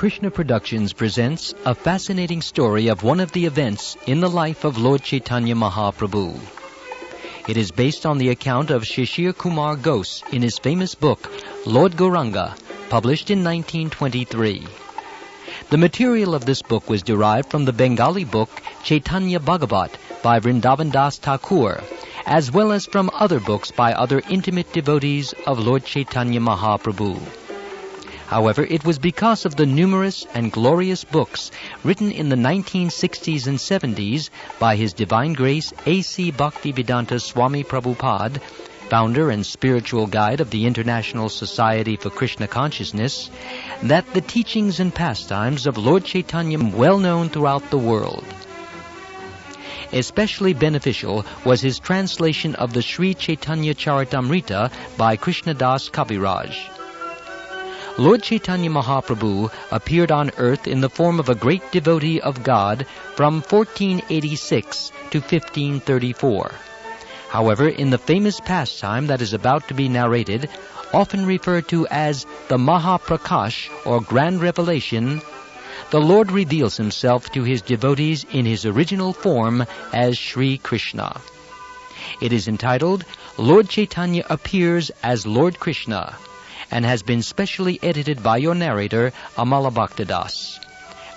Krishna Productions presents a fascinating story of one of the events in the life of Lord Chaitanya Mahaprabhu. It is based on the account of Sisir Kumar Ghosh in his famous book, Lord Gauranga, published in 1923. The material of this book was derived from the Bengali book Chaitanya Bhagavad by Vrindavan Das Thakur, as well as from other books by other intimate devotees of Lord Chaitanya Mahaprabhu. However, it was because of the numerous and glorious books written in the 1960s and 70s by His Divine Grace A.C. Bhaktivedanta Swami Prabhupada, founder and spiritual guide of the International Society for Krishna Consciousness, that the teachings and pastimes of Lord Chaitanya are well known throughout the world. Especially beneficial was his translation of the Sri Caitanya Caritamrta by Krishnadas Kaviraj. Lord Chaitanya Mahaprabhu appeared on earth in the form of a great devotee of God from 1486 to 1534. However, in the famous pastime that is about to be narrated, often referred to as the Mahaprakash or Grand Revelation, the Lord reveals himself to his devotees in his original form as Sri Krishna. It is entitled, Lord Chaitanya Appears as Lord Krishna, and has been specially edited by your narrator, Amal Bhakta.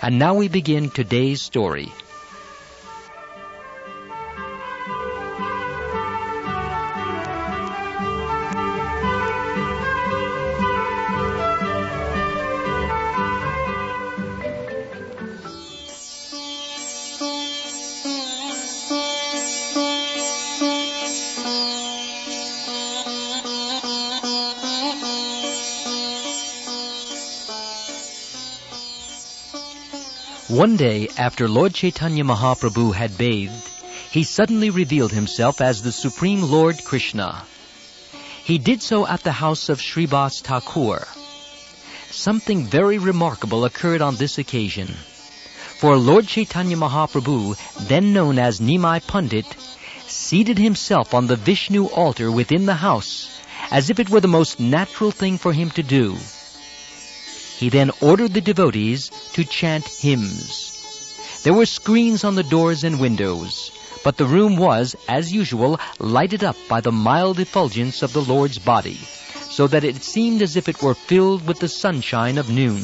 And now we begin today's story. One day, after Lord Chaitanya Mahaprabhu had bathed, he suddenly revealed himself as the Supreme Lord Krishna. He did so at the house of Srivas Thakur. Something very remarkable occurred on this occasion. For Lord Chaitanya Mahaprabhu, then known as Nimai Pandit, seated himself on the Vishnu altar within the house, as if it were the most natural thing for him to do. He then ordered the devotees to chant hymns. There were screens on the doors and windows, but the room was, as usual, lighted up by the mild effulgence of the Lord's body, so that it seemed as if it were filled with the sunshine of noon.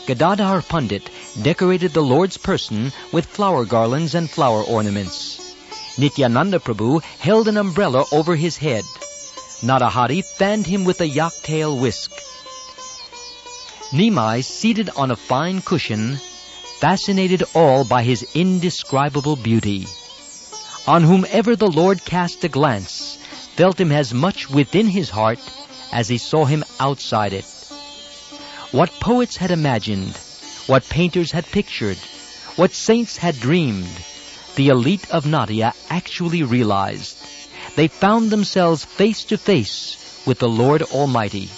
Gadadhar Pandit decorated the Lord's person with flower garlands and flower ornaments. Nityananda Prabhu held an umbrella over his head. Narahari fanned him with a yak-tail whisk. Nimai, seated on a fine cushion, fascinated all by his indescribable beauty. On whomever the Lord cast a glance, felt him as much within his heart as he saw him outside it. What poets had imagined, what painters had pictured, what saints had dreamed, the elite of Nadia actually realized. They found themselves face to face with the Lord Almighty.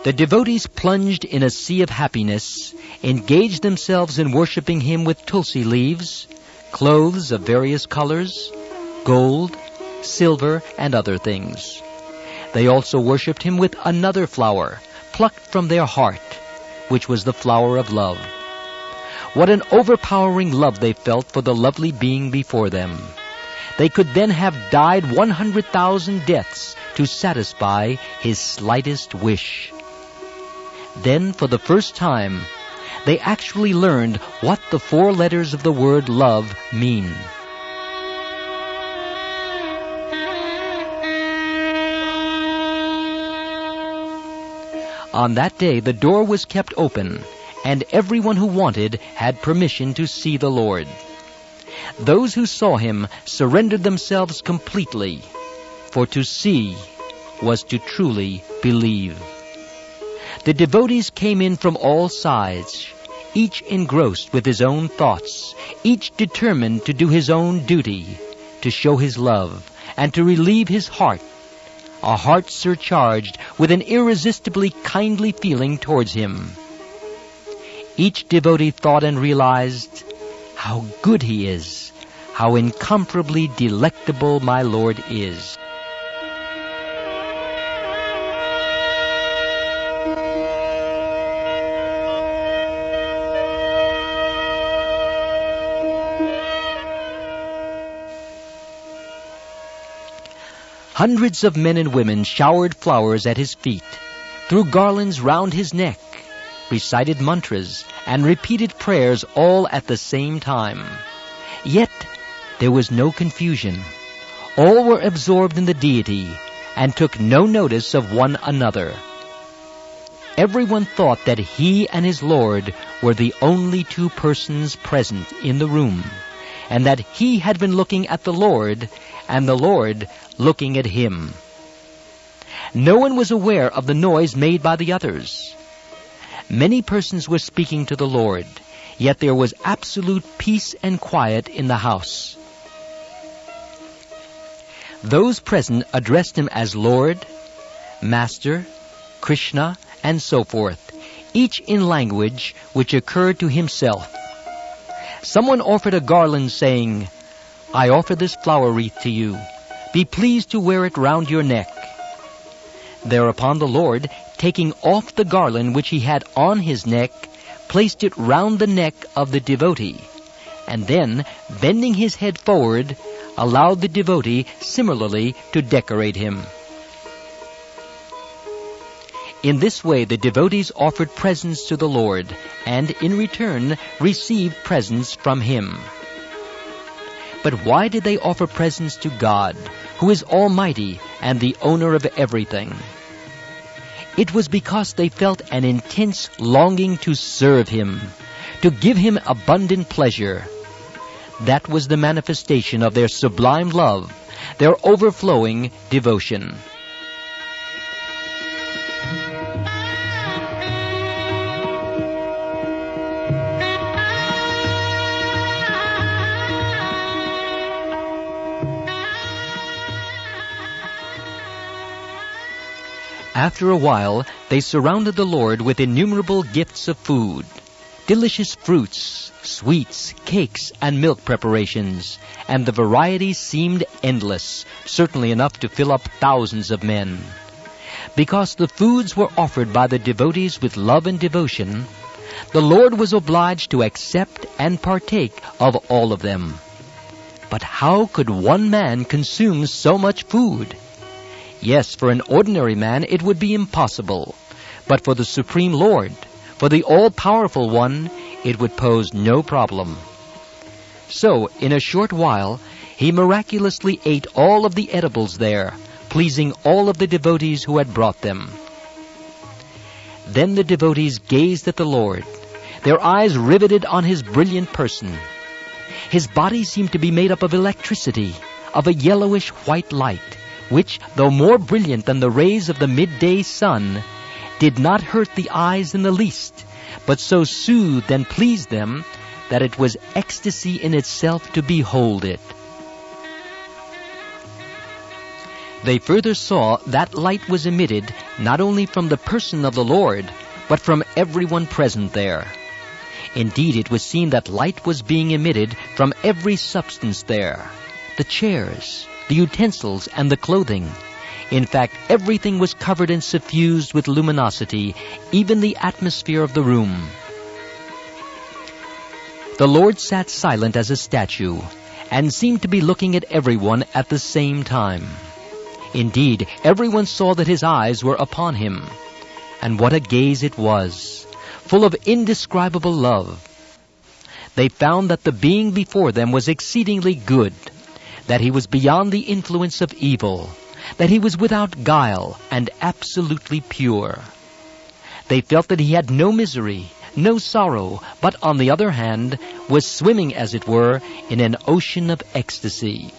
The devotees plunged in a sea of happiness, engaged themselves in worshipping him with tulsi leaves, clothes of various colors, gold, silver, and other things. They also worshipped him with another flower, plucked from their heart, which was the flower of love. What an overpowering love they felt for the lovely being before them. They could then have died 100,000 deaths to satisfy his slightest wish. Then, for the first time, they actually learned what the 4 letters of the word love mean. On that day, the door was kept open, and everyone who wanted had permission to see the Lord. Those who saw him surrendered themselves completely, for to see was to truly believe. The devotees came in from all sides, each engrossed with his own thoughts, each determined to do his own duty, to show his love and to relieve his heart, a heart surcharged with an irresistibly kindly feeling towards him. Each devotee thought and realized, how good he is, how incomparably delectable my Lord is. Hundreds of men and women showered flowers at his feet, threw garlands round his neck, recited mantras, and repeated prayers all at the same time. Yet there was no confusion. All were absorbed in the deity and took no notice of one another. Everyone thought that he and his Lord were the only two persons present in the room, and that he had been looking at the Lord and the Lord looking at him. No one was aware of the noise made by the others. Many persons were speaking to the Lord, yet there was absolute peace and quiet in the house. Those present addressed him as Lord, Master, Krishna, and so forth, each in language which occurred to himself. Someone offered a garland, saying, "I offer this flower wreath to you. Be pleased to wear it round your neck." Thereupon the Lord, taking off the garland which he had on his neck, placed it round the neck of the devotee, and then, bending his head forward, allowed the devotee similarly to decorate him. In this way the devotees offered presents to the Lord, and in return received presents from him. But why did they offer presents to God, who is almighty and the owner of everything? It was because they felt an intense longing to serve him, to give him abundant pleasure. That was the manifestation of their sublime love, their overflowing devotion. After a while, they surrounded the Lord with innumerable gifts of food, delicious fruits, sweets, cakes, and milk preparations, and the varieties seemed endless, certainly enough to fill up thousands of men. Because the foods were offered by the devotees with love and devotion, the Lord was obliged to accept and partake of all of them. But how could one man consume so much food? Yes, for an ordinary man it would be impossible, but for the Supreme Lord, for the All-Powerful One, it would pose no problem. So, in a short while, he miraculously ate all of the edibles there, pleasing all of the devotees who had brought them. Then the devotees gazed at the Lord, their eyes riveted on his brilliant person. His body seemed to be made up of electricity, of a yellowish white light, which, though more brilliant than the rays of the midday sun, did not hurt the eyes in the least, but so soothed and pleased them that it was ecstasy in itself to behold it. They further saw that light was emitted not only from the person of the Lord, but from everyone present there. Indeed, it was seen that light was being emitted from every substance there, the chairs, the utensils, and the clothing. In fact, everything was covered and suffused with luminosity, even the atmosphere of the room. The Lord sat silent as a statue, and seemed to be looking at everyone at the same time. Indeed, everyone saw that his eyes were upon him, and what a gaze it was, full of indescribable love. They found that the being before them was exceedingly good, that he was beyond the influence of evil, that he was without guile and absolutely pure. They felt that he had no misery, no sorrow, but on the other hand was swimming, as it were, in an ocean of ecstasy.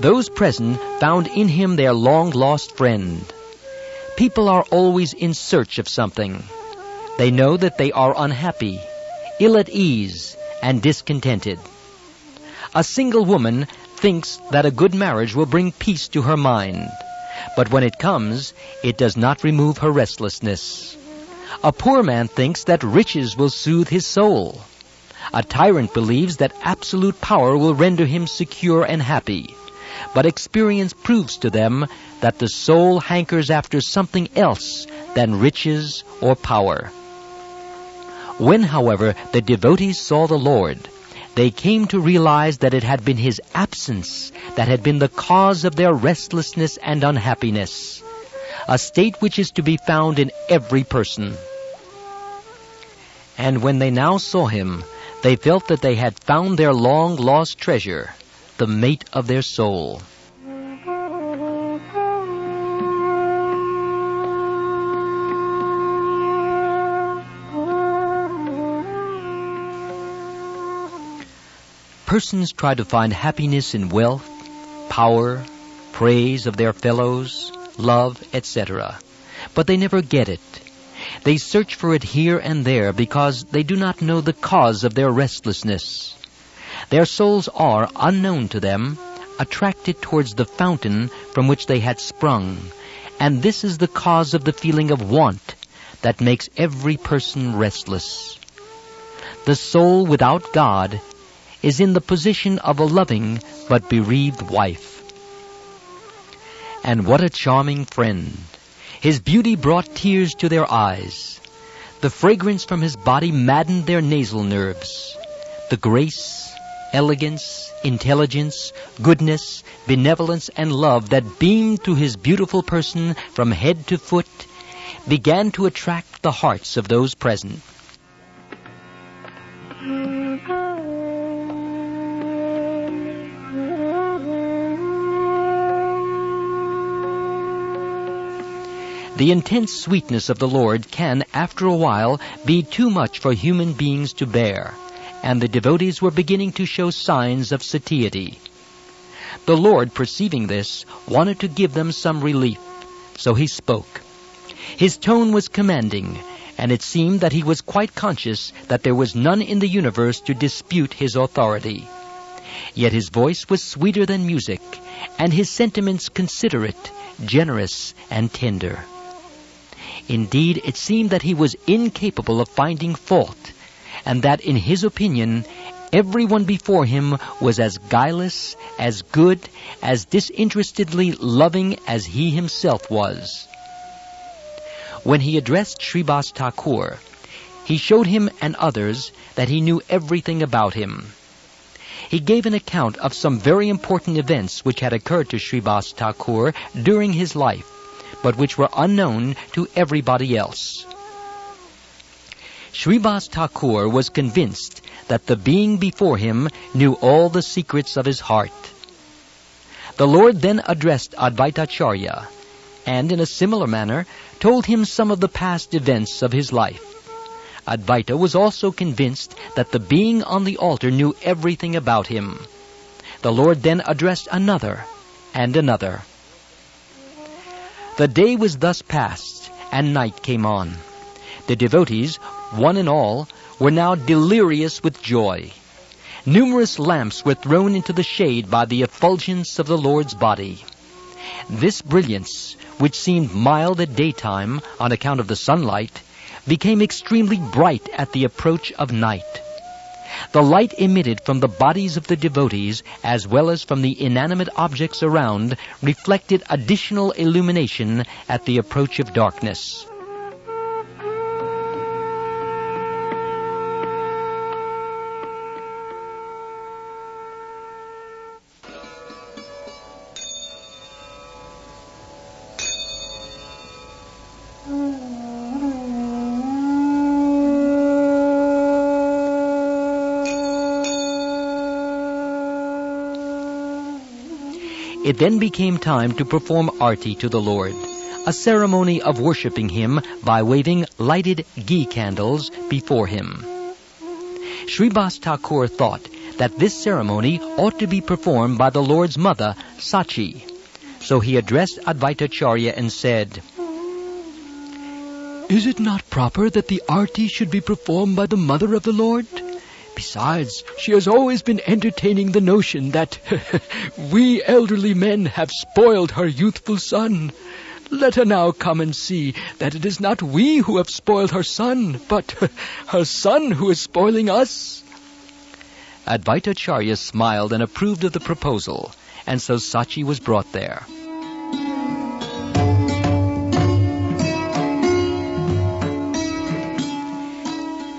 Those present found in him their long-lost friend. People are always in search of something. They know that they are unhappy, ill at ease, and discontented. A single woman thinks that a good marriage will bring peace to her mind, but when it comes, it does not remove her restlessness. A poor man thinks that riches will soothe his soul. A tyrant believes that absolute power will render him secure and happy, but experience proves to them that the soul hankers after something else than riches or power. When, however, the devotees saw the Lord, they came to realize that it had been his absence that had been the cause of their restlessness and unhappiness, a state which is to be found in every person. And when they now saw him, they felt that they had found their long-lost treasure, the mate of their soul. Persons try to find happiness in wealth, power, praise of their fellows, love, etc. But they never get it. They search for it here and there because they do not know the cause of their restlessness. Their souls are, unknown to them, attracted towards the fountain from which they had sprung, and this is the cause of the feeling of want that makes every person restless. The soul without God is in the position of a loving but bereaved wife. And what a charming friend! His beauty brought tears to their eyes. The fragrance from his body maddened their nasal nerves. The grace, elegance, intelligence, goodness, benevolence, and love that beamed through his beautiful person from head to foot began to attract the hearts of those present. The intense sweetness of the Lord can, after a while, be too much for human beings to bear, and the devotees were beginning to show signs of satiety. The Lord, perceiving this, wanted to give them some relief, so he spoke. His tone was commanding, and it seemed that he was quite conscious that there was none in the universe to dispute his authority. Yet his voice was sweeter than music, and his sentiments considerate, generous, and tender. Indeed, it seemed that he was incapable of finding fault, and that, in his opinion, everyone before him was as guileless, as good, as disinterestedly loving as he himself was. When he addressed Srivas Thakur, he showed him and others that he knew everything about him. He gave an account of some very important events which had occurred to Srivas Thakur during his life, but which were unknown to everybody else. Srivas Thakur was convinced that the being before him knew all the secrets of his heart. The Lord then addressed Advaitacharya, and in a similar manner told him some of the past events of his life. Advaita was also convinced that the being on the altar knew everything about him. The Lord then addressed another and another. The day was thus passed, and night came on. The devotees, one and all, were now delirious with joy. Numerous lamps were thrown into the shade by the effulgence of the Lord's body. This brilliance, which seemed mild at daytime on account of the sunlight, became extremely bright at the approach of night. The light emitted from the bodies of the devotees, as well as from the inanimate objects around, reflected additional illumination at the approach of darkness. It then became time to perform arti to the Lord, a ceremony of worshipping him by waving lighted ghee candles before him. Srivas Thakur thought that this ceremony ought to be performed by the Lord's mother, Sachi. So he addressed Advaitacharya and said, "Is it not proper that the arti should be performed by the mother of the Lord? Besides, she has always been entertaining the notion that we elderly men have spoiled her youthful son. Let her now come and see that it is not we who have spoiled her son, but her son who is spoiling us." Advaitacharya smiled and approved of the proposal, and so Sachi was brought there.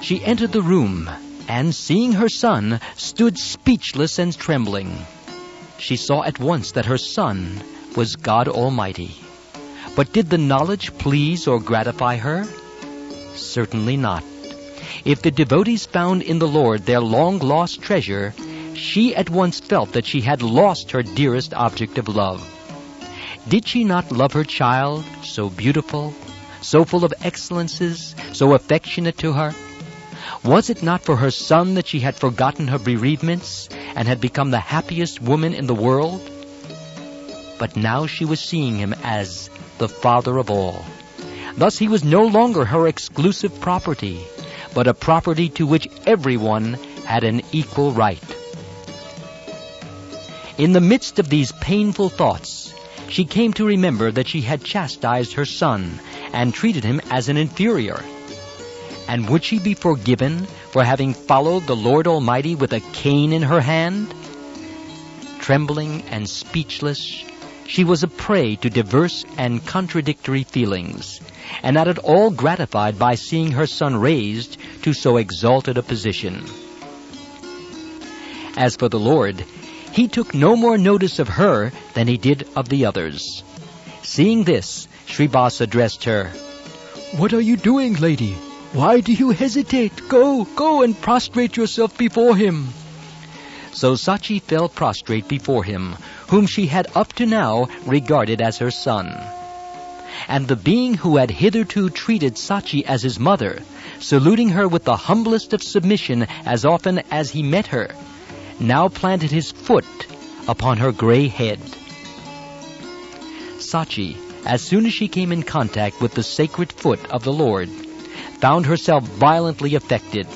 She entered the room, and seeing her son, stood speechless and trembling. She saw at once that her son was God Almighty. But did the knowledge please or gratify her? Certainly not. If the devotees found in the Lord their long-lost treasure, she at once felt that she had lost her dearest object of love. Did she not love her child, so beautiful, so full of excellences, so affectionate to her? Was it not for her son that she had forgotten her bereavements and had become the happiest woman in the world? But now she was seeing him as the father of all. Thus he was no longer her exclusive property, but a property to which everyone had an equal right. In the midst of these painful thoughts, she came to remember that she had chastised her son and treated him as an inferior. And would she be forgiven for having followed the Lord Almighty with a cane in her hand? Trembling and speechless, she was a prey to diverse and contradictory feelings, and not at all gratified by seeing her son raised to so exalted a position. As for the Lord, he took no more notice of her than he did of the others. Seeing this, Srivas addressed her, "What are you doing, lady? Why do you hesitate? Go and prostrate yourself before him." So Sachi fell prostrate before him, whom she had up to now regarded as her son. And the being who had hitherto treated Sachi as his mother, saluting her with the humblest of submission as often as he met her, now planted his foot upon her gray head. Sachi, as soon as she came in contact with the sacred foot of the Lord, found herself violently affected.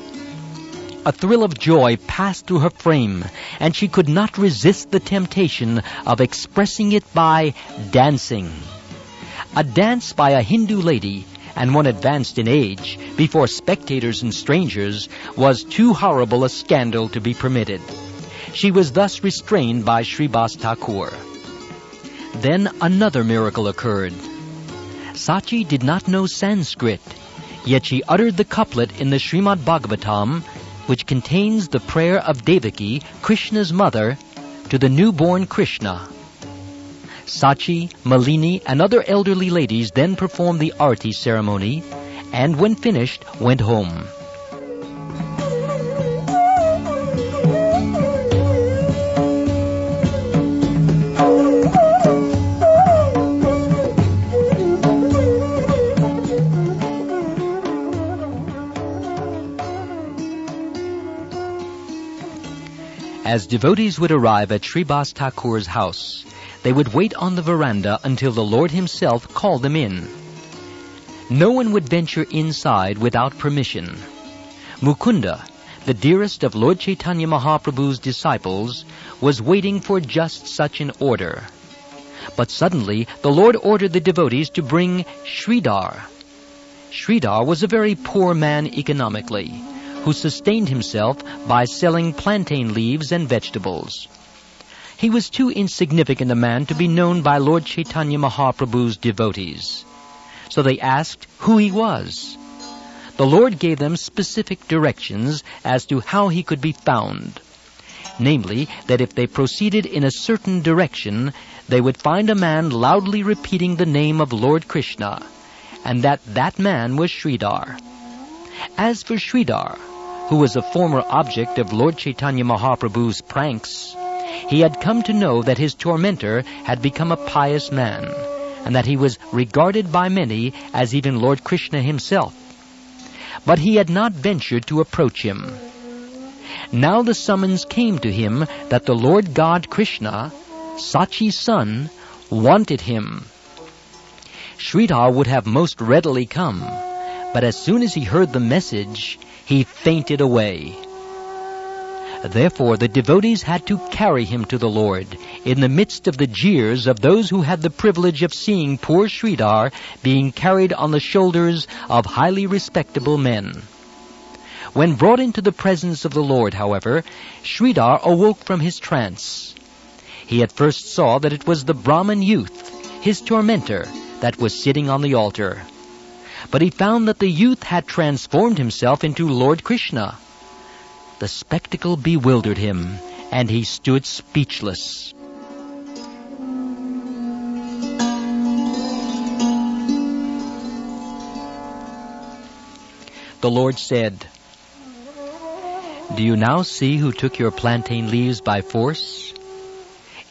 A thrill of joy passed through her frame, and she could not resist the temptation of expressing it by dancing. A dance by a Hindu lady, and one advanced in age, before spectators and strangers, was too horrible a scandal to be permitted. She was thus restrained by Srivas Thakur. Then another miracle occurred. Sachi did not know Sanskrit, yet she uttered the couplet in the Srimad Bhagavatam, which contains the prayer of Devaki, Krishna's mother, to the newborn Krishna. Sachi, Malini, and other elderly ladies then performed the arti ceremony, and when finished, went home. As devotees would arrive at Srivas Thakur's house, they would wait on the veranda until the Lord himself called them in. No one would venture inside without permission. Mukunda, the dearest of Lord Caitanya Mahaprabhu's disciples, was waiting for just such an order. But suddenly the Lord ordered the devotees to bring Sridhar. Sridhar was a very poor man economically, who sustained himself by selling plantain leaves and vegetables. He was too insignificant a man to be known by Lord Caitanya Mahaprabhu's devotees. So they asked who he was. The Lord gave them specific directions as to how he could be found. Namely, that if they proceeded in a certain direction, they would find a man loudly repeating the name of Lord Krishna, and that man was Sridhar. As for Sridhar, who was a former object of Lord Caitanya Mahaprabhu's pranks, he had come to know that his tormentor had become a pious man, and that he was regarded by many as even Lord Krishna himself. But he had not ventured to approach him. Now the summons came to him that the Lord God Krishna, Sachi's son, wanted him. Sridhar would have most readily come, but as soon as he heard the message, he fainted away. Therefore the devotees had to carry him to the Lord, in the midst of the jeers of those who had the privilege of seeing poor Sridhar being carried on the shoulders of highly respectable men. When brought into the presence of the Lord, however, Sridhar awoke from his trance. He at first saw that it was the Brahmin youth, his tormentor, that was sitting on the altar. But he found that the youth had transformed himself into Lord Krishna. The spectacle bewildered him, and he stood speechless. The Lord said, "Do you now see who took your plantain leaves by force?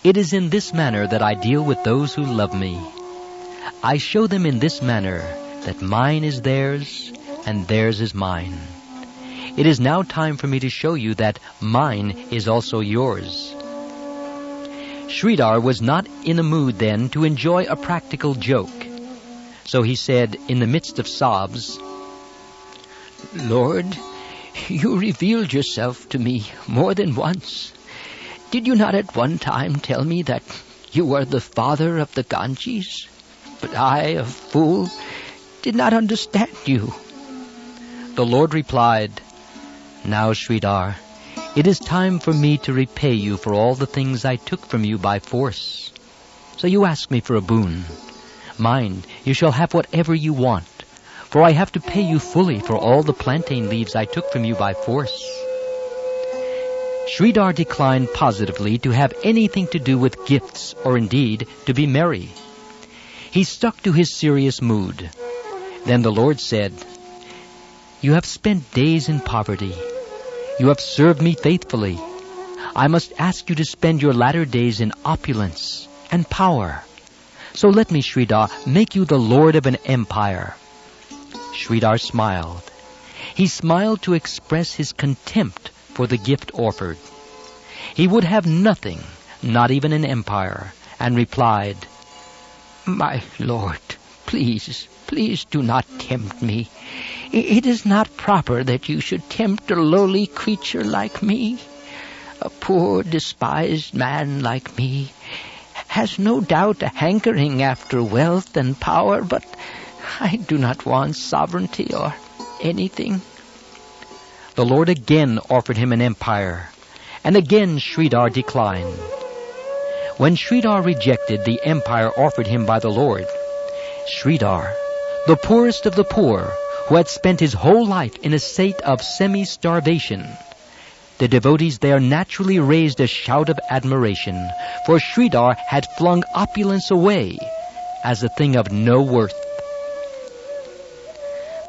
It is in this manner that I deal with those who love me. I show them in this manner that mine is theirs and theirs is mine. It is now time for me to show you that mine is also yours." Sridhar was not in a mood then to enjoy a practical joke. So he said in the midst of sobs, "Lord, you revealed yourself to me more than once. Did you not at one time tell me that you are the father of the Ganges? But I, a fool, did not understand you." The Lord replied, "Now, Sridhar, it is time for me to repay you for all the things I took from you by force. So you ask me for a boon. Mind, you shall have whatever you want, for I have to pay you fully for all the plantain leaves I took from you by force." Sridhar declined positively to have anything to do with gifts, or indeed to be merry. He stuck to his serious mood. Then the Lord said, "You have spent days in poverty. You have served me faithfully. I must ask you to spend your latter days in opulence and power. So let me, Sridhar, make you the lord of an empire." Sridhar smiled. He smiled to express his contempt for the gift offered. He would have nothing, not even an empire, and replied, "My lord, please do not tempt me. It is not proper that you should tempt a lowly creature like me. A poor, despised man like me has no doubt a hankering after wealth and power, but I do not want sovereignty or anything." The Lord again offered him an empire, and again Sridhar declined. When Sridhar rejected the empire offered him by the Lord, Sridhar, the poorest of the poor, who had spent his whole life in a state of semi-starvation, the devotees there naturally raised a shout of admiration, for Sridhar had flung opulence away as a thing of no worth.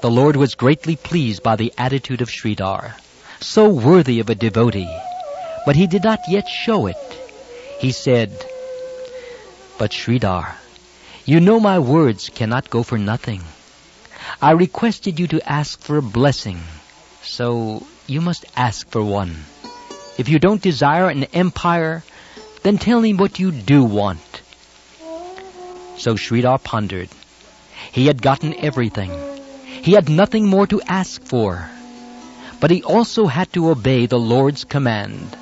The Lord was greatly pleased by the attitude of Sridhar, so worthy of a devotee, but he did not yet show it. He said, "But Sridhar, you know my words cannot go for nothing. I requested you to ask for a blessing, so you must ask for one. If you don't desire an empire, then tell me what you do want." So Sridhar pondered. He had gotten everything. He had nothing more to ask for. But he also had to obey the Lord's command.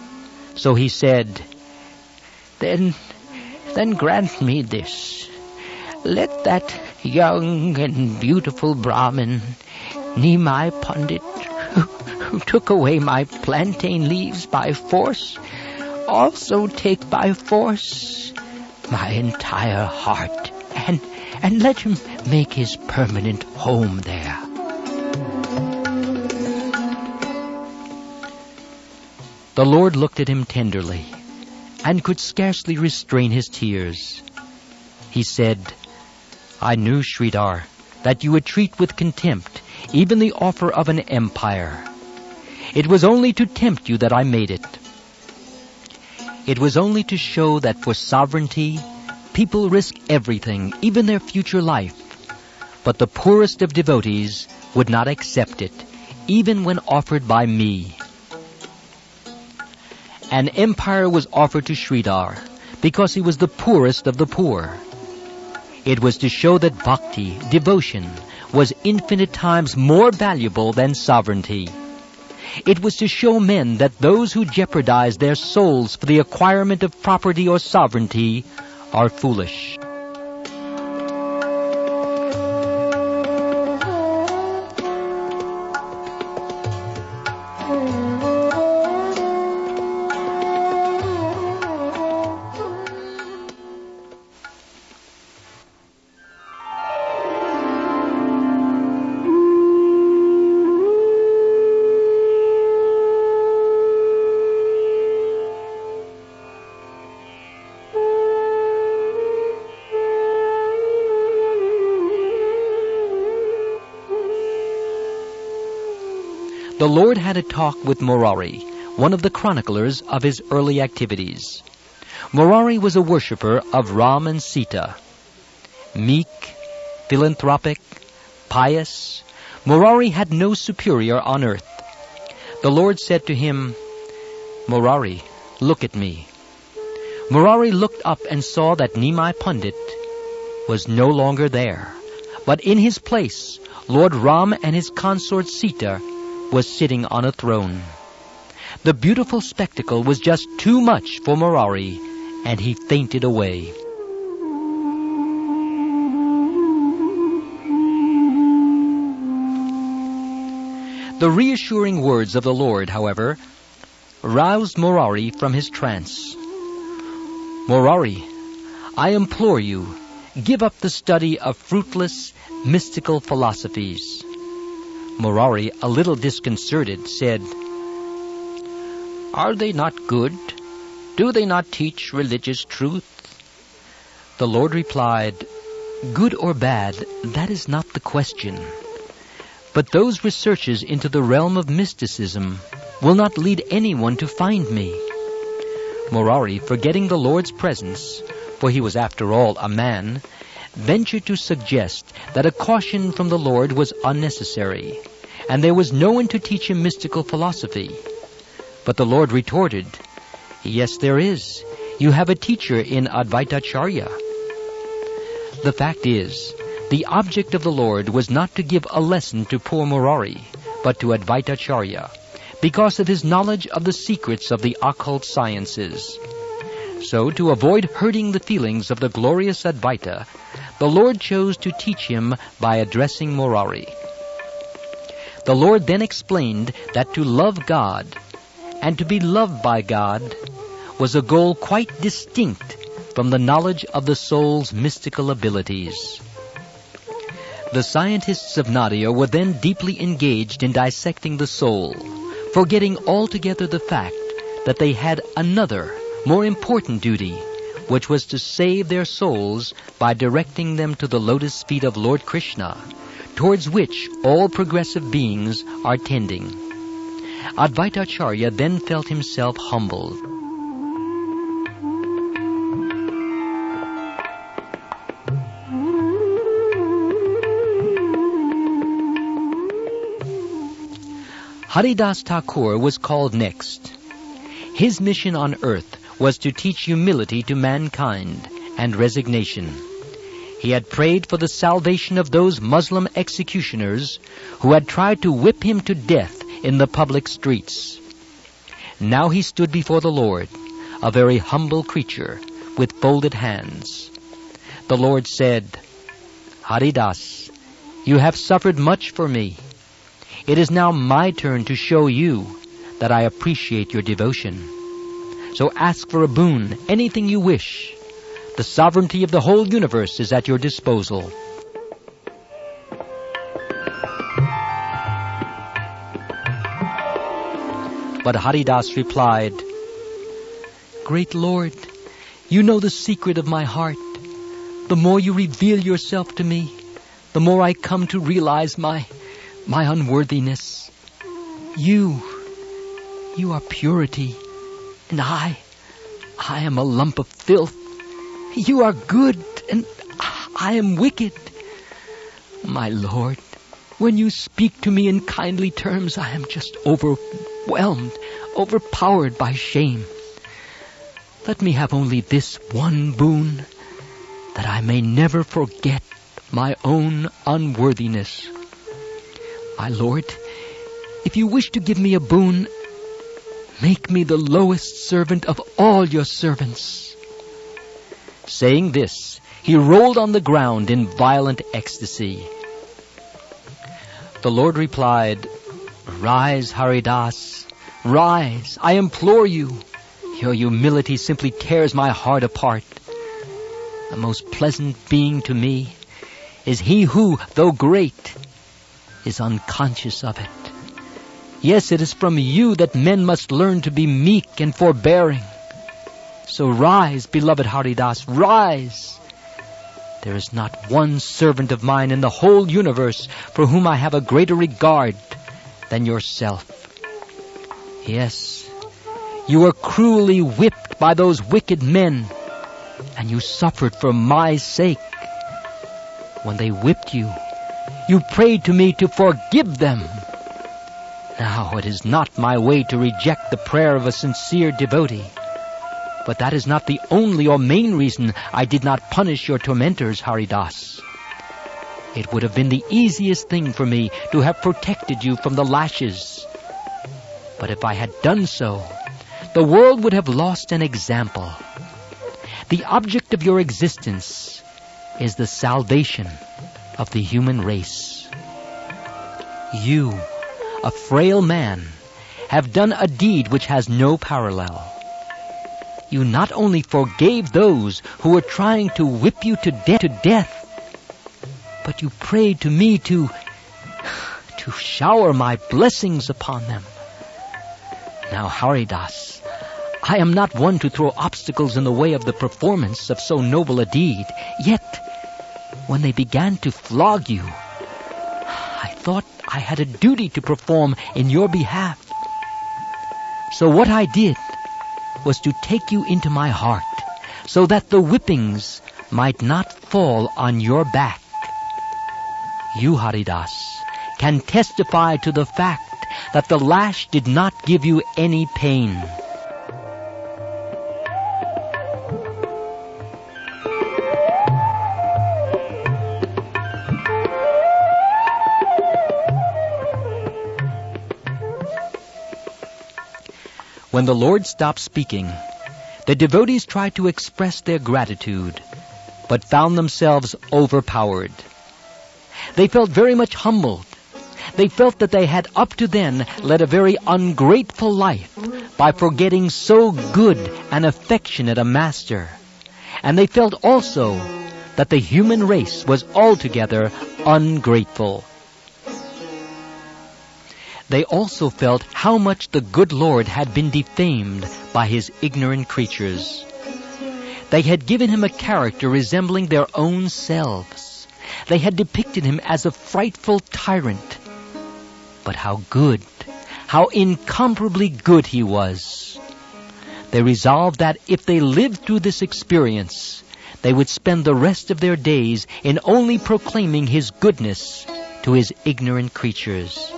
So he said, Then grant me this. Let that young and beautiful Brahmin, Nimai Pandit, who took away my plantain leaves by force, also take by force my entire heart, and let him make his permanent home there." The Lord looked at him tenderly, and could scarcely restrain his tears. He said, "I knew, Sridhar, that you would treat with contempt even the offer of an empire. It was only to tempt you that I made it. It was only to show that for sovereignty, people risk everything, even their future life. But the poorest of devotees would not accept it, even when offered by me." An empire was offered to Sridhar because he was the poorest of the poor. It was to show that bhakti, devotion, was infinite times more valuable than sovereignty. It was to show men that those who jeopardize their souls for the acquirement of property or sovereignty are foolish. The Lord had a talk with Murari, one of the chroniclers of his early activities. Murari was a worshipper of Ram and Sita. Meek, philanthropic, pious, Murari had no superior on earth. The Lord said to him, "Murari, look at me." Murari looked up and saw that Nimai Pandit was no longer there, but in his place, Lord Ram and his consort Sita was sitting on a throne. The beautiful spectacle was just too much for Murari, and he fainted away. The reassuring words of the Lord, however, roused Murari from his trance. "Murari, I implore you, give up the study of fruitless, mystical philosophies." Murari, a little disconcerted, said, "Are they not good? Do they not teach religious truth?" The Lord replied, "Good or bad, that is not the question. But those researches into the realm of mysticism will not lead anyone to find me." Murari, forgetting the Lord's presence, for he was after all a man, ventured to suggest that a caution from the Lord was unnecessary, and there was no one to teach him mystical philosophy. But the Lord retorted, "Yes, there is. You have a teacher in Advaitacharya." The fact is, the object of the Lord was not to give a lesson to poor Murari, but to Advaitacharya, because of his knowledge of the secrets of the occult sciences. So, to avoid hurting the feelings of the glorious Advaita, the Lord chose to teach him by addressing Murari. The Lord then explained that to love God and to be loved by God was a goal quite distinct from the knowledge of the soul's mystical abilities. The scientists of Nadia were then deeply engaged in dissecting the soul, forgetting altogether the fact that they had another, more important duty, which was to save their souls by directing them to the lotus feet of Lord Krishna, towards which all progressive beings are tending. Advaitacharya then felt himself humbled. Haridas Thakur was called next. His mission on earth was to teach humility to mankind and resignation. He had prayed for the salvation of those Muslim executioners who had tried to whip him to death in the public streets. Now he stood before the Lord, a very humble creature with folded hands. The Lord said, "Haridas, you have suffered much for me. It is now my turn to show you that I appreciate your devotion. So ask for a boon, anything you wish. The sovereignty of the whole universe is at your disposal." But Haridas replied, "Great Lord, you know the secret of my heart. The more you reveal yourself to me, the more I come to realize my unworthiness. You are purity, and I am a lump of filth. You are good, and I am wicked. My Lord, when you speak to me in kindly terms, I am just overwhelmed, overpowered by shame. let me have only this one boon, that I may never forget my own unworthiness. My Lord, if you wish to give me a boon, make me the lowest servant of all your servants." Saying this, he rolled on the ground in violent ecstasy. The Lord replied, "Rise, Haridas, rise, I implore you. Your humility simply tears my heart apart. The most pleasant being to me is he who, though great, is unconscious of it. Yes, it is from you that men must learn to be meek and forbearing. So rise, beloved Haridas, rise. There is not one servant of mine in the whole universe for whom I have a greater regard than yourself. Yes, you were cruelly whipped by those wicked men, and you suffered for my sake. When they whipped you, you prayed to me to forgive them. Now it is not my way to reject the prayer of a sincere devotee. But that is not the only or main reason I did not punish your tormentors, Haridas. It would have been the easiest thing for me to have protected you from the lashes. But if I had done so, the world would have lost an example. The object of your existence is the salvation of the human race. You, a frail man, have done a deed which has no parallel. You not only forgave those who were trying to whip you to death, but you prayed to me to shower my blessings upon them. Now, Haridas, I am not one to throw obstacles in the way of the performance of so noble a deed. Yet, when they began to flog you, I thought I had a duty to perform in your behalf. So what I did was to take you into my heart, so that the whippings might not fall on your back. You, Haridas, can testify to the fact that the lash did not give you any pain. When the Lord stopped speaking, the devotees tried to express their gratitude, but found themselves overpowered. They felt very much humbled. They felt that they had up to then led a very ungrateful life by forgetting so good and affectionate a master. And they felt also that the human race was altogether ungrateful. They also felt how much the good Lord had been defamed by his ignorant creatures. They had given him a character resembling their own selves. They had depicted him as a frightful tyrant. But how good, how incomparably good he was. They resolved that if they lived through this experience, they would spend the rest of their days in only proclaiming his goodness to his ignorant creatures.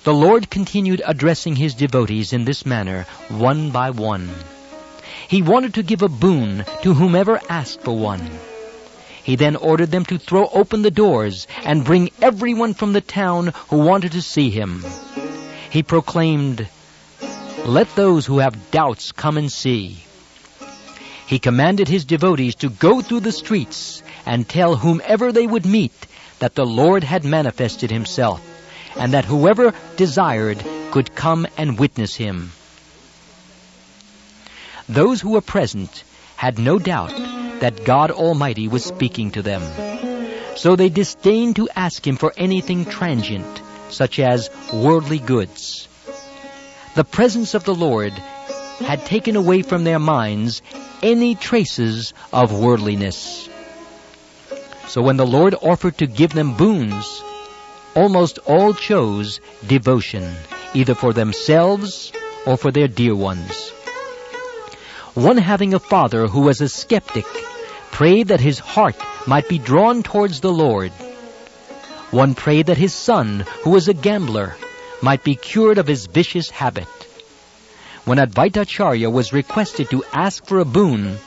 The Lord continued addressing his devotees in this manner, one by one. He wanted to give a boon to whomever asked for one. He then ordered them to throw open the doors and bring everyone from the town who wanted to see him. He proclaimed, "Let those who have doubts come and see." He commanded his devotees to go through the streets and tell whomever they would meet that the Lord had manifested himself, and that whoever desired could come and witness him. Those who were present had no doubt that God Almighty was speaking to them, so they disdained to ask him for anything transient, such as worldly goods. The presence of the Lord had taken away from their minds any traces of worldliness. So when the Lord offered to give them boons, almost all chose devotion, either for themselves or for their dear ones. One having a father who was a skeptic prayed that his heart might be drawn towards the Lord. One prayed that his son, who was a gambler, might be cured of his vicious habit. When Advaitacharya was requested to ask for a boon,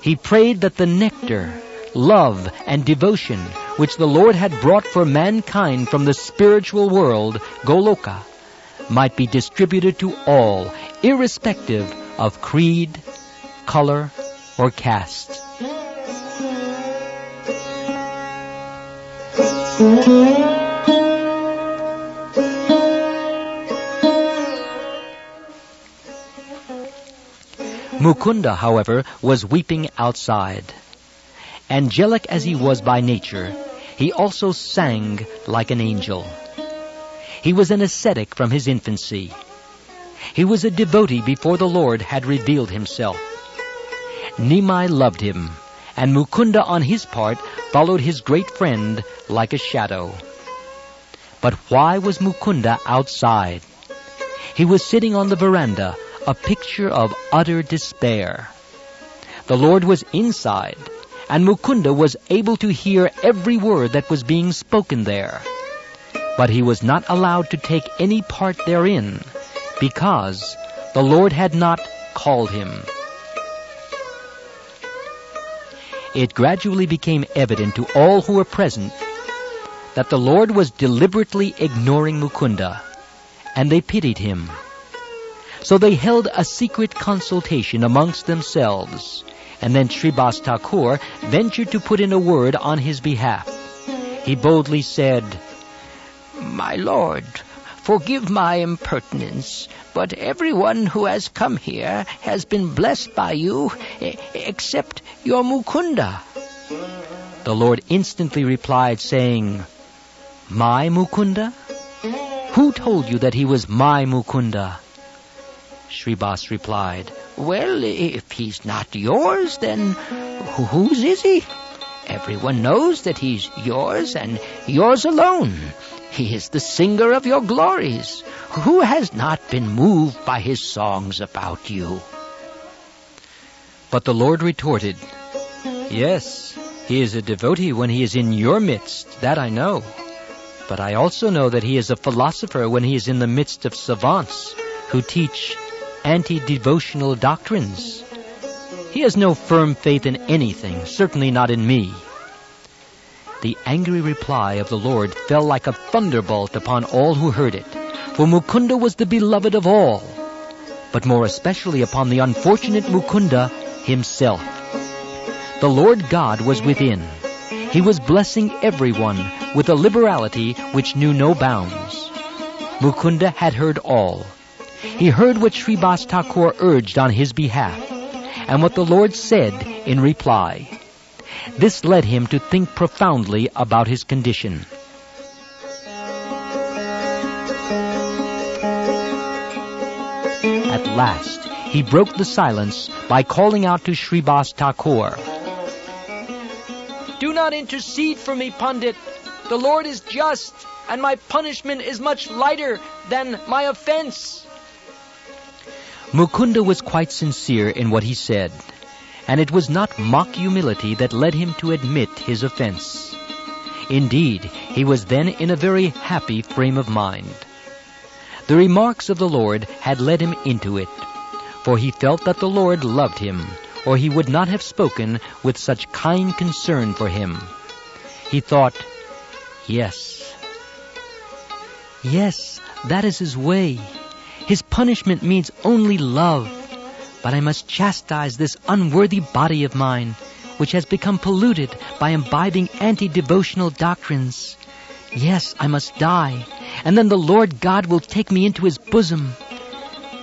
he prayed that the nectar, love, and devotion which the Lord had brought for mankind from the spiritual world, Goloka, might be distributed to all, irrespective of creed, color, or caste. Mukunda, however, was weeping outside. Angelic as he was by nature, he also sang like an angel. He was an ascetic from his infancy. He was a devotee before the Lord had revealed himself. Nimai loved him, and Mukunda on his part followed his great friend like a shadow. But why was Mukunda outside? He was sitting on the veranda, a picture of utter despair. The Lord was inside, and Mukunda was able to hear every word that was being spoken there. But he was not allowed to take any part therein, because the Lord had not called him. It gradually became evident to all who were present that the Lord was deliberately ignoring Mukunda, and they pitied him. So they held a secret consultation amongst themselves, and then Sribas Thakur ventured to put in a word on his behalf. He boldly said, "My lord, forgive my impertinence, but everyone who has come here has been blessed by you, except your Mukunda." The Lord instantly replied, saying, "My Mukunda? Who told you that he was my Mukunda?" Sribas replied, "Well, if he's not yours, then whose is he? Everyone knows that he's yours and yours alone. He is the singer of your glories. Who has not been moved by his songs about you?" But the Lord retorted, "Yes, he is a devotee when he is in your midst, that I know. But I also know that he is a philosopher when he is in the midst of savants who teach anti-devotional doctrines. He has no firm faith in anything, certainly not in me." The angry reply of the Lord fell like a thunderbolt upon all who heard it, for Mukunda was the beloved of all, but more especially upon the unfortunate Mukunda himself. The Lord God was within. He was blessing everyone with a liberality which knew no bounds. Mukunda had heard all. He heard what Sribas Thakur urged on his behalf, and what the Lord said in reply. This led him to think profoundly about his condition. At last, he broke the silence by calling out to Sribas Thakur, "Do not intercede for me, Pandit. The Lord is just, and my punishment is much lighter than my offense." Mukunda was quite sincere in what he said, and it was not mock humility that led him to admit his offense. Indeed, he was then in a very happy frame of mind. The remarks of the Lord had led him into it, for he felt that the Lord loved him, or he would not have spoken with such kind concern for him. He thought, yes, that is his way. His punishment means only love, but I must chastise this unworthy body of mine, which has become polluted by imbibing anti-devotional doctrines. Yes, I must die, and then the Lord God will take me into his bosom.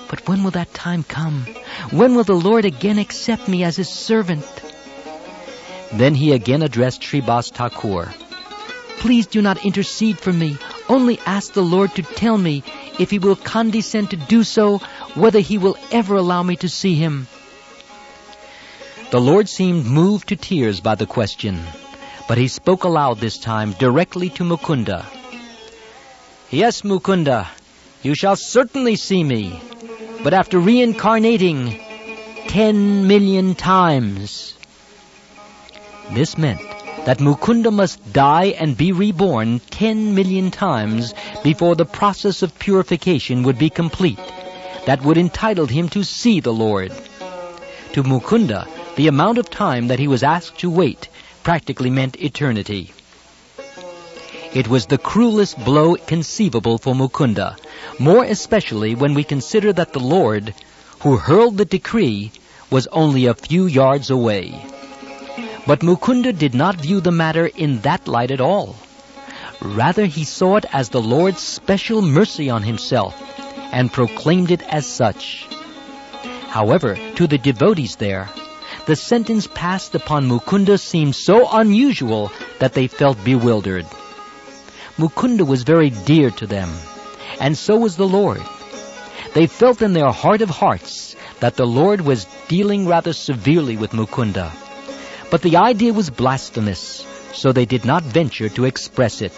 But when will that time come? When will the Lord again accept me as his servant?" Then he again addressed Sribas Thakur. "Please do not intercede for me. Only ask the Lord to tell me, if he will condescend to do so, whether he will ever allow me to see him." The Lord seemed moved to tears by the question, but he spoke aloud this time directly to Mukunda. "Yes, Mukunda, you shall certainly see me, but after reincarnating 10 million times." This meant that Mukunda must die and be reborn 10 million times before the process of purification would be complete, that would entitle him to see the Lord. To Mukunda, the amount of time that he was asked to wait practically meant eternity. It was the cruelest blow conceivable for Mukunda, more especially when we consider that the Lord, who hurled the decree, was only a few yards away. But Mukunda did not view the matter in that light at all. Rather, he saw it as the Lord's special mercy on himself, and proclaimed it as such. However, to the devotees there, the sentence passed upon Mukunda seemed so unusual that they felt bewildered. Mukunda was very dear to them, and so was the Lord. They felt in their heart of hearts that the Lord was dealing rather severely with Mukunda. But the idea was blasphemous, so they did not venture to express it.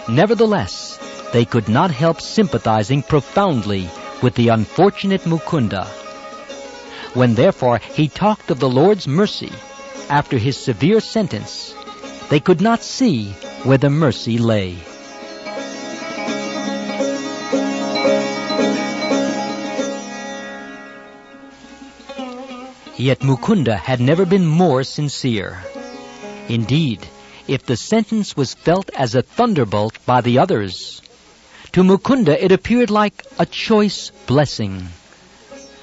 Nevertheless, they could not help sympathizing profoundly with the unfortunate Mukunda. When therefore he talked of the Lord's mercy after his severe sentence, they could not see where the mercy lay. Yet Mukunda had never been more sincere. Indeed, if the sentence was felt as a thunderbolt by the others, to Mukunda it appeared like a choice blessing.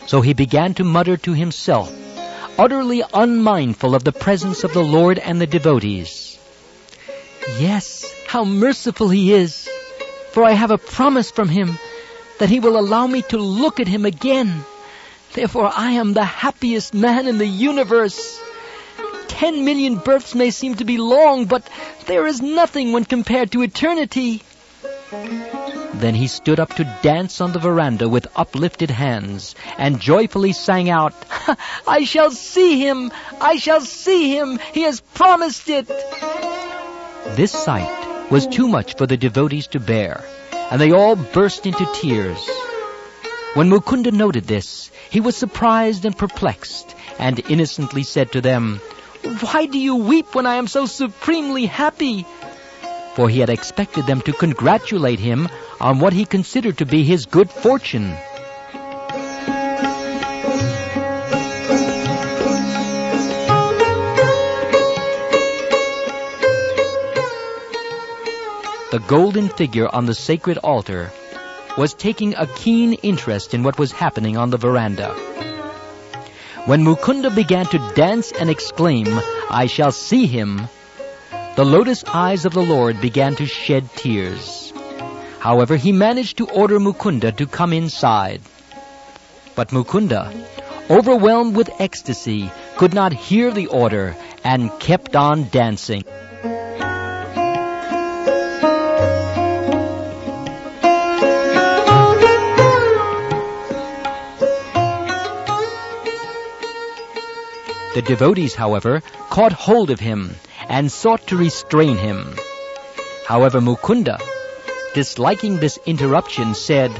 So he began to mutter to himself, utterly unmindful of the presence of the Lord and the devotees, "Yes, how merciful he is, for I have a promise from him that he will allow me to look at him again. Therefore I am the happiest man in the universe. 10 million births may seem to be long, but there is nothing when compared to eternity." Then he stood up to dance on the veranda with uplifted hands, and joyfully sang out, "I shall see him! I shall see him! He has promised it!" This sight was too much for the devotees to bear, and they all burst into tears. When Mukunda noted this, he was surprised and perplexed, and innocently said to them, "Why do you weep when I am so supremely happy?" For he had expected them to congratulate him on what he considered to be his good fortune. The golden figure on the sacred altar was taking a keen interest in what was happening on the veranda. When Mukunda began to dance and exclaim, "I shall see him," the lotus eyes of the Lord began to shed tears. However, he managed to order Mukunda to come inside. But Mukunda, overwhelmed with ecstasy, could not hear the order and kept on dancing. The devotees, however, caught hold of him and sought to restrain him. However, Mukunda, disliking this interruption, said,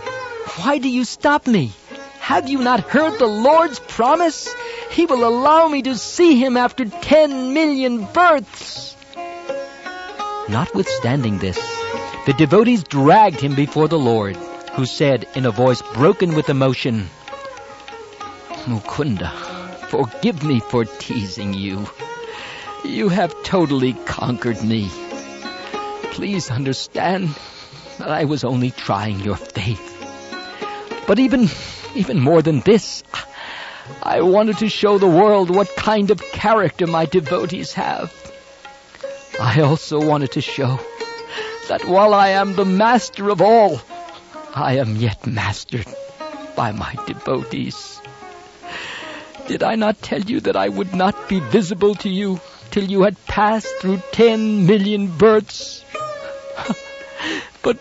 "Why do you stop me? Have you not heard the Lord's promise? He will allow me to see him after 10 million births." Notwithstanding this, the devotees dragged him before the Lord, who said in a voice broken with emotion, "Mukunda, forgive me for teasing you. You have totally conquered me. Please understand that I was only trying your faith. But even more than this, I wanted to show the world what kind of character my devotees have. I also wanted to show that while I am the master of all, I am yet mastered by my devotees. Did I not tell you that I would not be visible to you till you had passed through 10 million births? But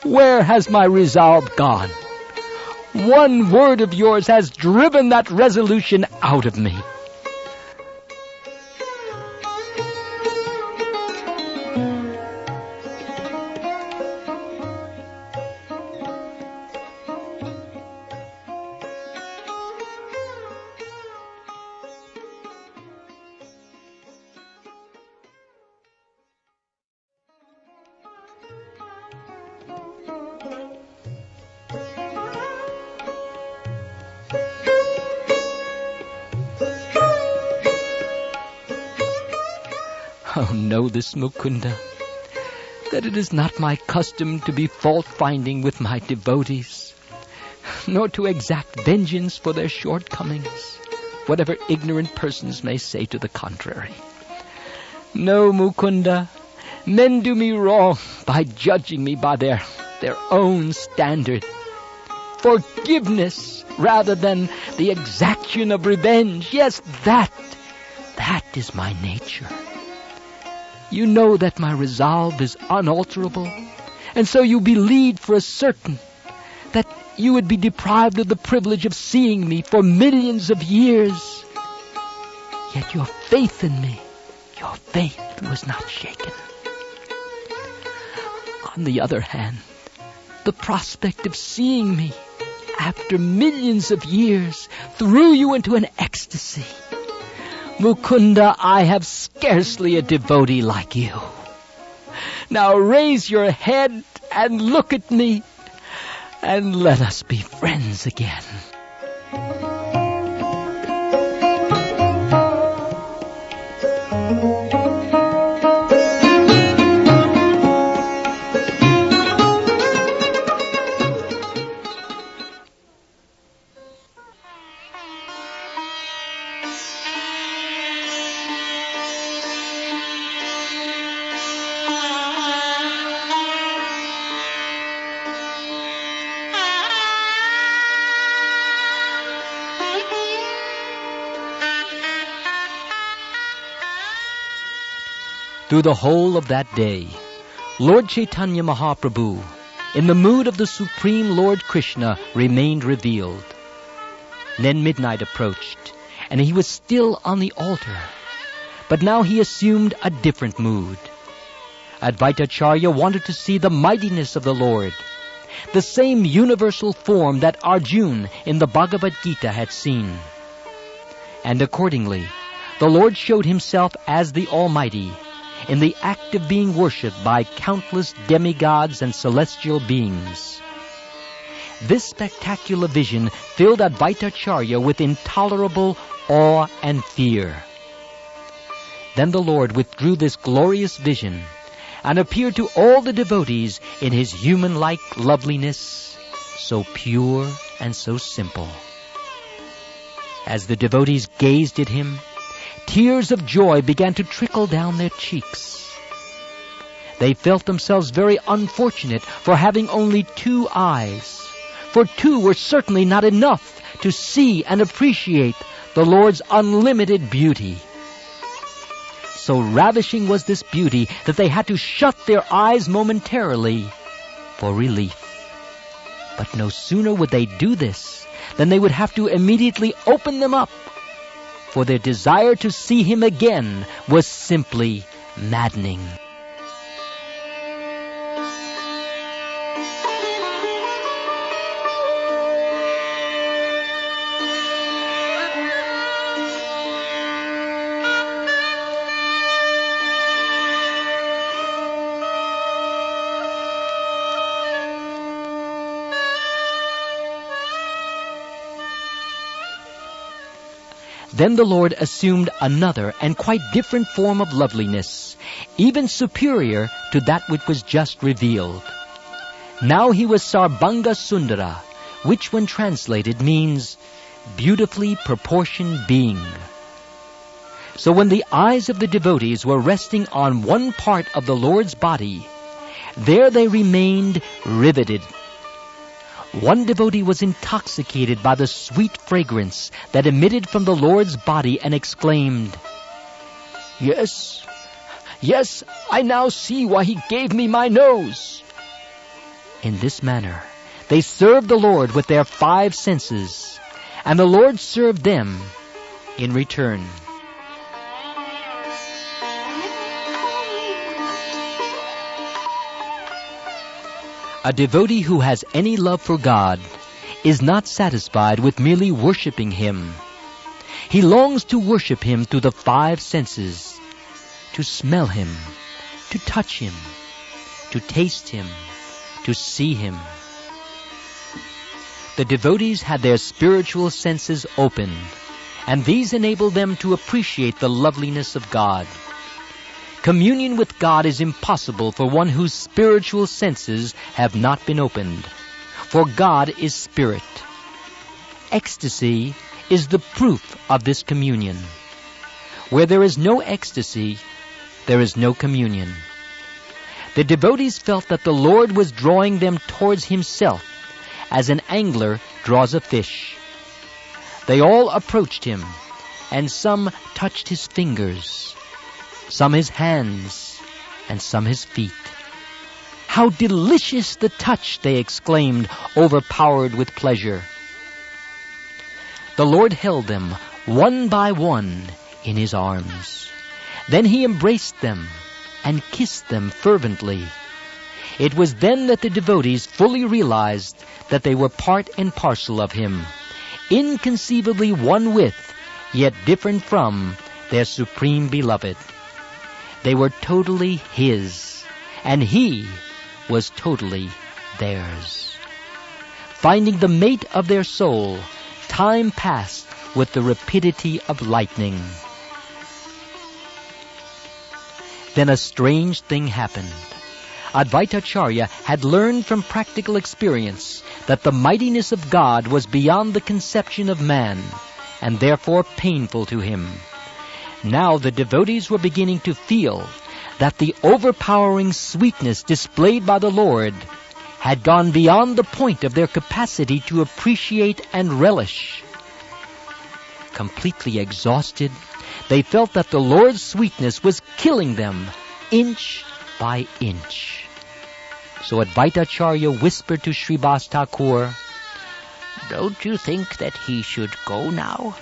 where has my resolve gone? One word of yours has driven that resolution out of me." Oh, know this, Mukunda, that it is not my custom to be fault-finding with my devotees, nor to exact vengeance for their shortcomings, whatever ignorant persons may say to the contrary. No, Mukunda, men do me wrong by judging me by their own standard. Forgiveness rather than the exaction of revenge. Yes, that is my nature. You know that my resolve is unalterable, and so you believe for a certain that you would be deprived of the privilege of seeing me for millions of years. Yet your faith in me, your faith was not shaken. On the other hand, the prospect of seeing me after millions of years threw you into an ecstasy. Mukunda, I have scarcely a devotee like you. Now raise your head and look at me, and let us be friends again. Through the whole of that day, Lord Chaitanya Mahaprabhu, in the mood of the Supreme Lord Krishna, remained revealed. Then midnight approached, and he was still on the altar. But now he assumed a different mood. Advaitacharya wanted to see the mightiness of the Lord, the same universal form that Arjuna in the Bhagavad Gita had seen. And accordingly, the Lord showed himself as the Almighty, in the act of being worshipped by countless demigods and celestial beings. This spectacular vision filled Advaitacharya with intolerable awe and fear. Then the Lord withdrew this glorious vision and appeared to all the devotees in his human-like loveliness, so pure and so simple. As the devotees gazed at him, tears of joy began to trickle down their cheeks. They felt themselves very unfortunate for having only 2 eyes, for 2 were certainly not enough to see and appreciate the Lord's unlimited beauty. So ravishing was this beauty that they had to shut their eyes momentarily for relief. But no sooner would they do this than they would have to immediately open them up, for their desire to see him again was simply maddening. Then the Lord assumed another and quite different form of loveliness, even superior to that which was just revealed. Now he was Sarbanga Sundara, which when translated means beautifully proportioned being. So when the eyes of the devotees were resting on one part of the Lord's body, there they remained riveted. One devotee was intoxicated by the sweet fragrance that emitted from the Lord's body and exclaimed, Yes, I now see why he gave me my nose." In this manner, they served the Lord with their 5 senses, and the Lord served them in return. A devotee who has any love for God is not satisfied with merely worshipping Him. He longs to worship Him through the 5 senses, to smell Him, to touch Him, to taste Him, to see Him. The devotees had their spiritual senses opened, and these enabled them to appreciate the loveliness of God. Communion with God is impossible for one whose spiritual senses have not been opened, for God is spirit. Ecstasy is the proof of this communion. Where there is no ecstasy, there is no communion. The devotees felt that the Lord was drawing them towards himself, as an angler draws a fish. They all approached him, and some touched his fingers, some his hands, and some his feet. "How delicious the touch!" they exclaimed, overpowered with pleasure. The Lord held them, one by one, in his arms. Then he embraced them and kissed them fervently. It was then that the devotees fully realized that they were part and parcel of him, inconceivably one with, yet different from, their supreme beloved. They were totally his, and he was totally theirs. Finding the mate of their soul, time passed with the rapidity of lightning. Then a strange thing happened. Advaitacharya had learned from practical experience that the mightiness of God was beyond the conception of man, and therefore painful to him. Now the devotees were beginning to feel that the overpowering sweetness displayed by the Lord had gone beyond the point of their capacity to appreciate and relish. Completely exhausted, they felt that the Lord's sweetness was killing them inch by inch. So Advaitacharya whispered to Srivas Thakur, "Don't you think that he should go now?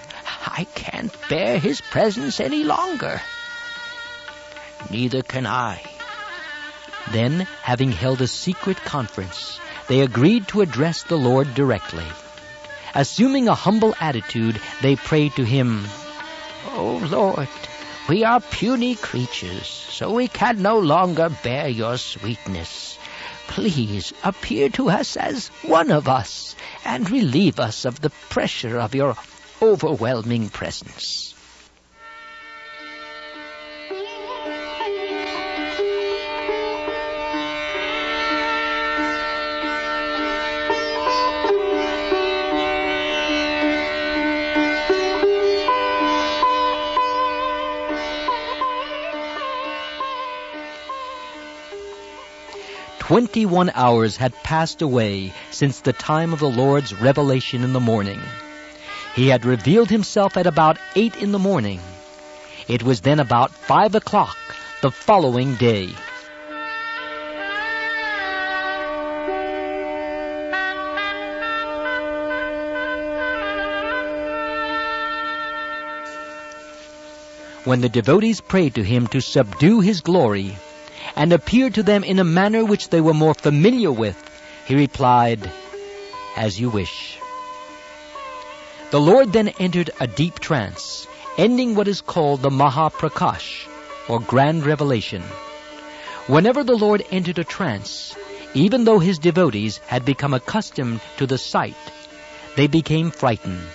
I can't bear his presence any longer." "Neither can I." Then, having held a secret conference, they agreed to address the Lord directly. Assuming a humble attitude, they prayed to him, "O Lord, we are puny creatures, so we can no longer bear your sweetness. Please appear to us as one of us and relieve us of the pressure of your overwhelming presence." "21 hours had passed away since the time of the Lord's revelation in the morning. He had revealed himself at about 8 in the morning. It was then about 5 o'clock the following day. When the devotees prayed to him to subdue his glory and appeared to them in a manner which they were more familiar with, he replied, "As you wish." The Lord then entered a deep trance, ending what is called the Mahaprakash, or grand revelation. Whenever the Lord entered a trance, even though his devotees had become accustomed to the sight, they became frightened,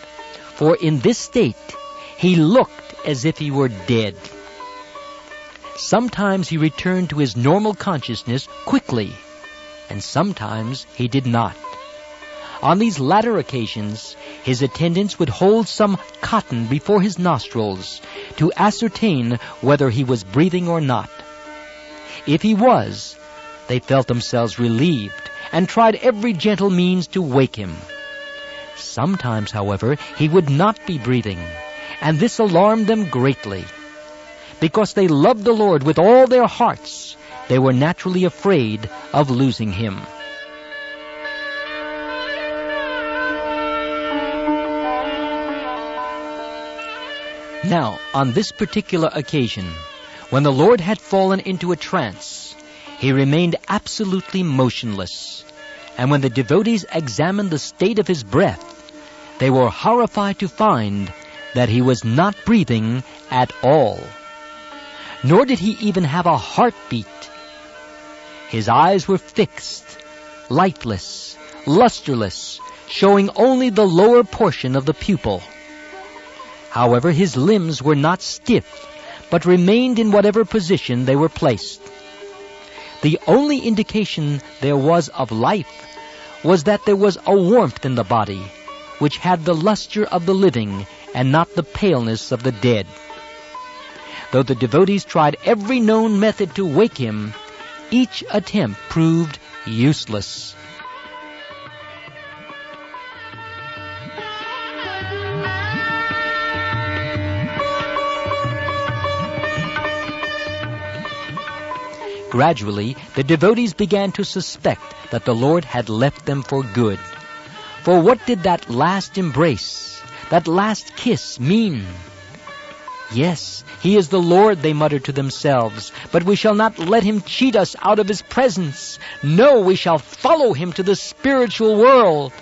for in this state he looked as if he were dead. Sometimes he returned to his normal consciousness quickly, and sometimes he did not. On these latter occasions, his attendants would hold some cotton before his nostrils to ascertain whether he was breathing or not. If he was, they felt themselves relieved and tried every gentle means to wake him. Sometimes, however, he would not be breathing, and this alarmed them greatly. Because they loved the Lord with all their hearts, they were naturally afraid of losing him. Now, on this particular occasion, when the Lord had fallen into a trance, he remained absolutely motionless. And when the devotees examined the state of his breath, they were horrified to find that he was not breathing at all. Nor did he even have a heartbeat. His eyes were fixed, lifeless, lusterless, showing only the lower portion of the pupil. However, his limbs were not stiff, but remained in whatever position they were placed. The only indication there was of life was that there was a warmth in the body, which had the luster of the living and not the paleness of the dead. Though the devotees tried every known method to wake him, each attempt proved useless. Gradually, the devotees began to suspect that the Lord had left them for good. For what did that last embrace, that last kiss mean? Yes, he is the Lord, they muttered to themselves, but we shall not let him cheat us out of his presence. No, we shall follow him to the spiritual world.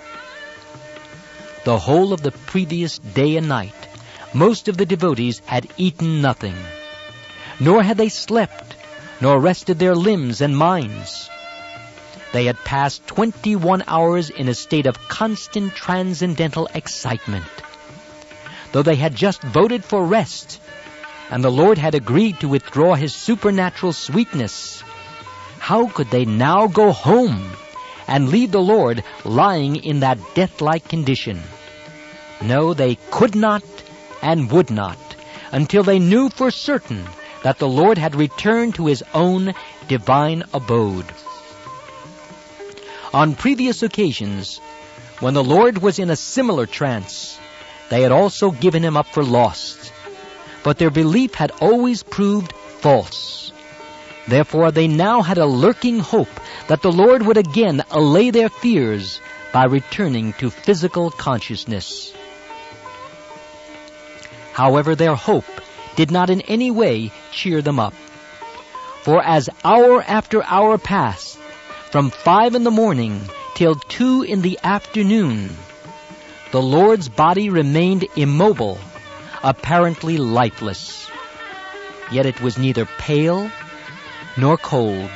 The whole of the previous day and night, most of the devotees had eaten nothing, nor had they slept, nor rested their limbs and minds. They had passed 21 hours in a state of constant transcendental excitement. Though they had just voted for rest, and the Lord had agreed to withdraw his supernatural sweetness, how could they now go home and leave the Lord lying in that death-like condition? No, they could not and would not, until they knew for certain that the Lord had returned to his own divine abode. On previous occasions, when the Lord was in a similar trance, they had also given him up for lost, but their belief had always proved false. Therefore, they now had a lurking hope that the Lord would again allay their fears by returning to physical consciousness. However, their hope did not in any way cheer them up. For as hour after hour passed, from 5 in the morning till 2 in the afternoon, the Lord's body remained immobile, apparently lifeless. Yet it was neither pale nor cold.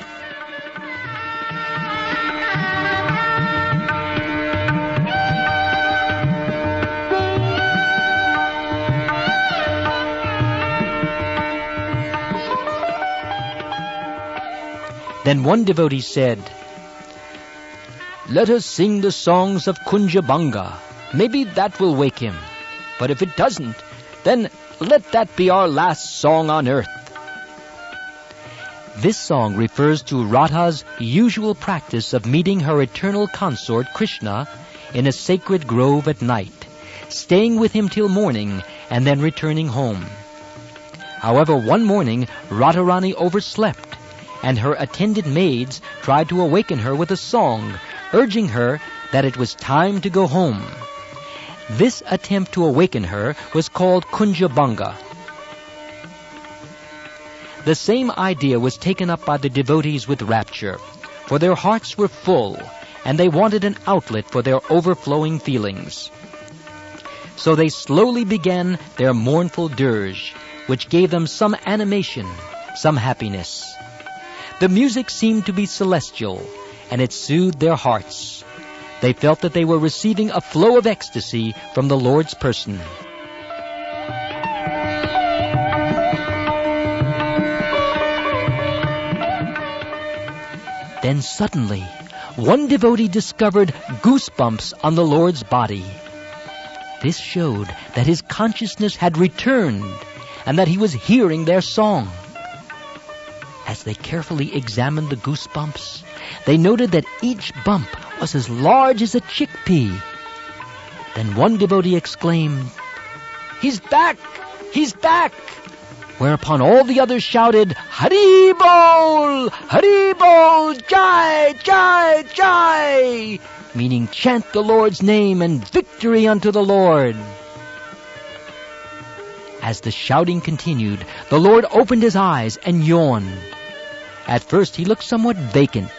Then one devotee said, "Let us sing the songs of Kunjabanga. Maybe that will wake him. But if it doesn't, then let that be our last song on earth." This song refers to Radha's usual practice of meeting her eternal consort Krishna in a sacred grove at night, staying with him till morning and then returning home. However, one morning Radharani overslept, and her attendant maids tried to awaken her with a song, urging her that it was time to go home. This attempt to awaken her was called Kunjabanga. The same idea was taken up by the devotees with rapture, for their hearts were full, and they wanted an outlet for their overflowing feelings. So they slowly began their mournful dirge, which gave them some animation, some happiness. The music seemed to be celestial, and it soothed their hearts. They felt that they were receiving a flow of ecstasy from the Lord's person. Then suddenly, one devotee discovered goosebumps on the Lord's body. This showed that his consciousness had returned and that he was hearing their song. As they carefully examined the goosebumps, they noted that each bump was as large as a chickpea. Then one devotee exclaimed, "He's back! He's back!" Whereupon all the others shouted, "Hari Bol! Hari Bol! Jai! Jai! Jai!" meaning chant the Lord's name and victory unto the Lord. As the shouting continued, the Lord opened his eyes and yawned. At first he looked somewhat vacant,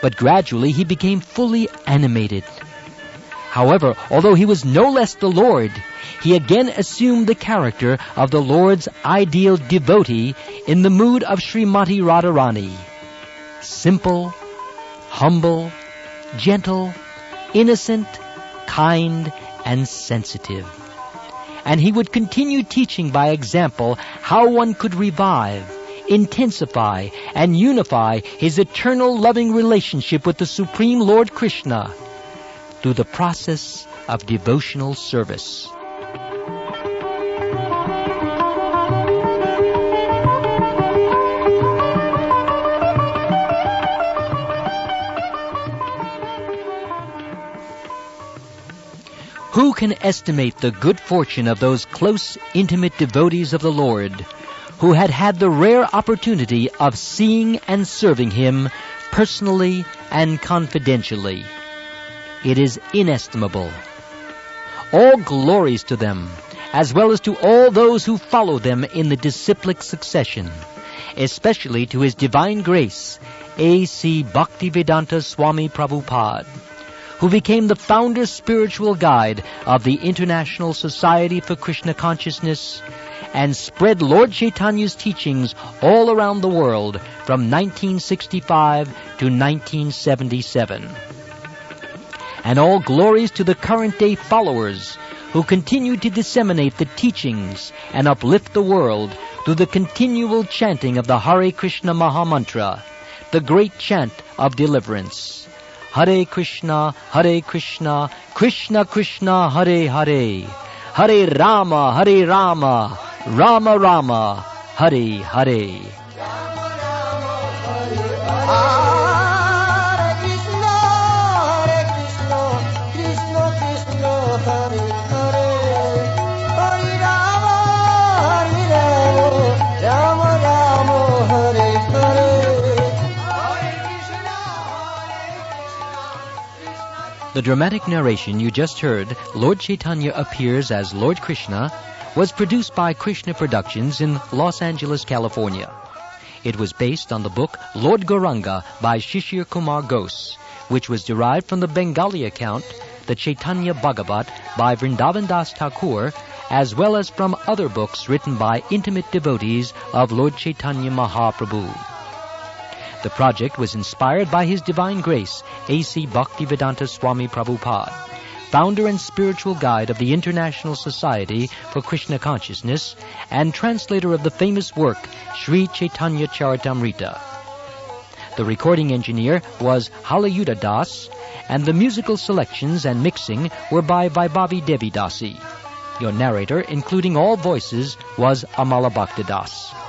but gradually he became fully animated. However, although he was no less the Lord, he again assumed the character of the Lord's ideal devotee in the mood of Srimati Radharani. Simple, humble, gentle, innocent, kind, and sensitive. and he would continue teaching by example how one could revive, intensify, and unify his eternal loving relationship with the Supreme Lord Krishna through the process of devotional service. Who can estimate the good fortune of those close, intimate devotees of the Lord who had had the rare opportunity of seeing and serving Him personally and confidentially? It is inestimable. All glories to them, as well as to all those who follow them in the disciplic succession, especially to His Divine Grace, A.C. Bhaktivedanta Swami Prabhupada, who became the founder spiritual guide of the International Society for Krishna Consciousness and spread Lord Chaitanya's teachings all around the world from 1965 to 1977. And all glories to the current-day followers who continue to disseminate the teachings and uplift the world through the continual chanting of the Hare Krishna Mahamantra, the great chant of deliverance. Hare Krishna, Krishna Krishna, Hare Hare, Hare Rama, Rama Rama, Hare Hare. The dramatic narration you just heard, Lord Chaitanya appears as Lord Krishna, was produced by Krishna Productions in Los Angeles, California. It was based on the book Lord Gauranga by Sisir Kumar Ghosh, which was derived from the Bengali account, the Caitanya Bhagavad by Vrindavan Das Thakur, as well as from other books written by intimate devotees of Lord Chaitanya Mahaprabhu. The project was inspired by His Divine Grace, A.C. Bhaktivedanta Swami Prabhupada, founder and spiritual guide of the International Society for Krishna Consciousness and translator of the famous work Sri Caitanya Caritamrta. The recording engineer was Halayuda Das, and the musical selections and mixing were by Vaibhavi Devi Dasi. Your narrator, including all voices, was Amal Bhakta Das.